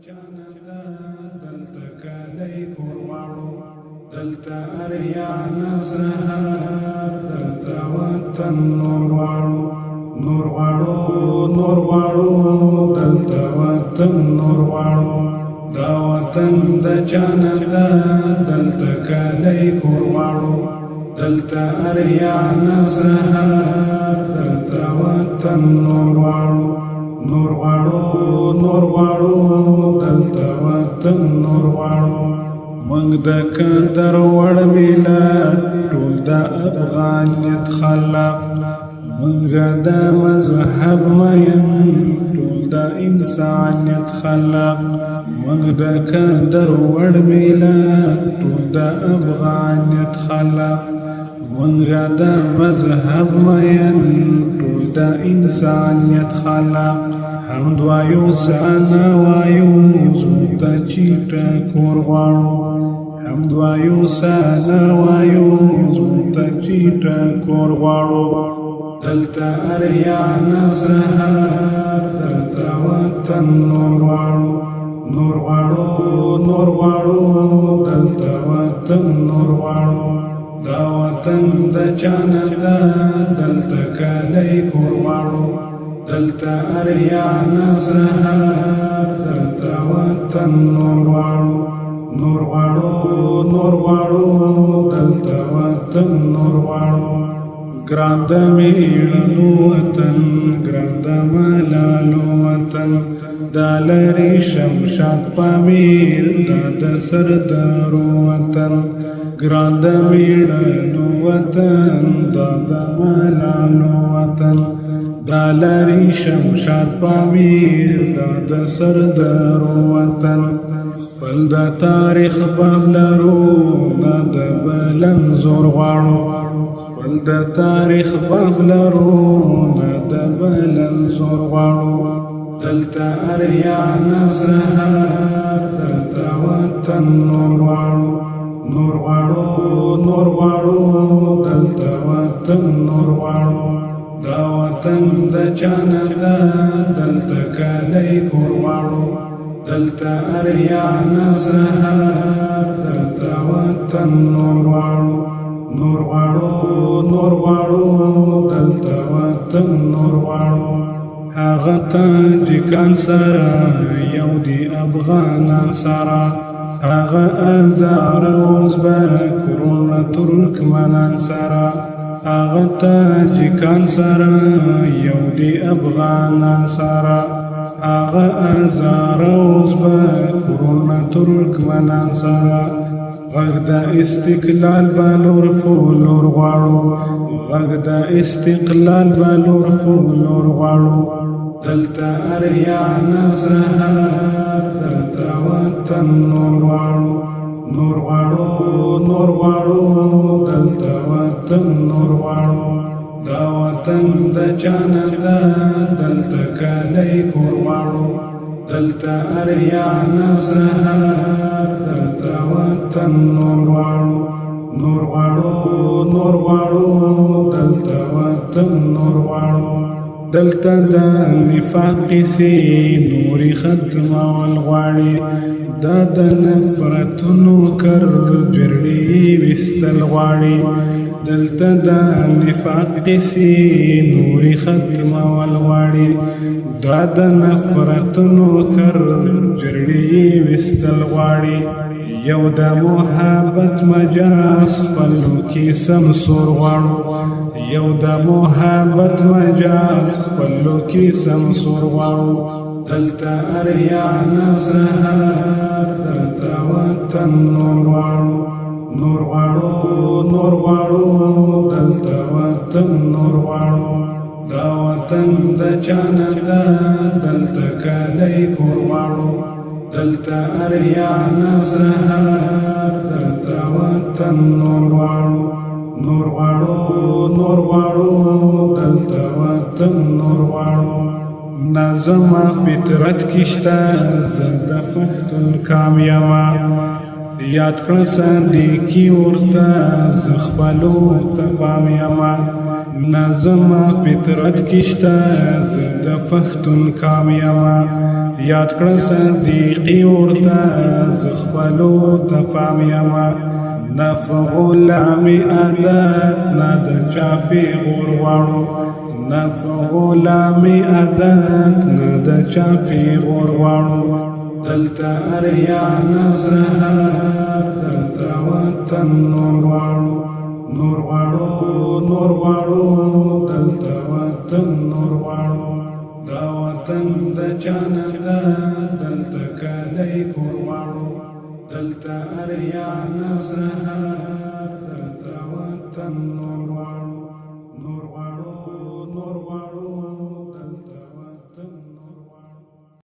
چاندا دلتا کالی کورواړو دلتا اریانا سهار دلتا وطن نور غواړو دلتا وطن نور غواړو دا وطن د چاندا دلتا کالی کورواړو دلتا اریانا سهار دلتا وطن نور غواړو دلتا وطن نور غواړو موږ د قدر وړ ملت ټول د افغانیت خلق موږ د مذهب مین ټول د انسانیت خلق موږ د قدر وړ ملت ټول د افغانیت خلق موږ د مذهب مین ټول د انسانیت خلق حمد وایو سانا وایو زوتا چیتا کور غواړو حمد وایو سانا وایو زوتا چیتا کور غواړو دلتا اریانا سهار دلتا وطن نور غواړو دلتا وطن نور غواړو دا وطن د چاندا دلتا کالی کور غواړو دلتا اریانا سهار دلتا وطن نور غواړو دلتا وطن نور غواړو ګران د میړنو وطن ګران د ملالو وطن دا لري شمشاد پامیر دا د سردارو وطن ګران د میړنو وطن دا د ملالو وطن دا لري شمشاد پامیر دا د سردارو وطن خپل د تاریخ باب لرو دا د بلند زور غواړو خپل د تاریخ باب لرو دا د بلند زور غواړو دلتا اریانا سهار دلتا وطن نور غواړو دلتا وطن نور غواړو دا وطن د چاندا دلتا کالی کور غواړو دلتا اریانا سهار دلتا وطن نور غواړو دلتا وطن نور غواړو هغه تاجکان سره یو دی افغانان سره هغه ازار ازبک ورونه ترکمنان سره هغه تاجکان سره یو دی افغانان سره هغه ازار ازبک ورونه ترکمنان سره غږ د استقلال بلور فولور غواړو غږ د استقلال بلور فولور غواړو دلتا اریانا سهار دلتا وطن نور غواړو دلتا وطن نور غواړو دا وطن د چاندا دلتا کالی کور غواړو دلتا اریانا سهار دلتا وطن نور غواړو دلتا وطن نور غواړو دلتا د نفاق سی نوري ختمول غواړي دا د نفرتونو کر جرړي وستل غواړي دلتا د نفاق سی نوري ختمول غواړي دا د نفرتونو کر جرړي وستل غواړي یو د محبت مجاز خپلو کې سمسور غواړو یو د محبت مجاز خپلو کې سمسور غواړو دلتا اریانا سهار دلتا وطن نور غواړو دلتا وطن نور غواړو دا وطن د چاندا دلتا کالی کور غواړو دلتا اریانا سهار دلتا وطن نور غواړو دلتا وطن نور غواړو نظم فطرت کشتا زنده پښتون کامیابا یاد کړه صدیقی ورته زخپلو ته پام یما نظم فطرت کشتا زد پختون کامیما یاد کړه صدیقی ورته زخپلو ته پامیما نف غلامی عادت نه د چافی غورواړو نف غلامی عادت نه د چافی غورواړو دلته اریان سهار دلته وطن نور واړو نور واړو نور واړو دلته وطن نور واړو دا وطن د چانه دلته کلی کور واړو دلته اریان سهار دلته وطن نور واړو نور واړو نور واړو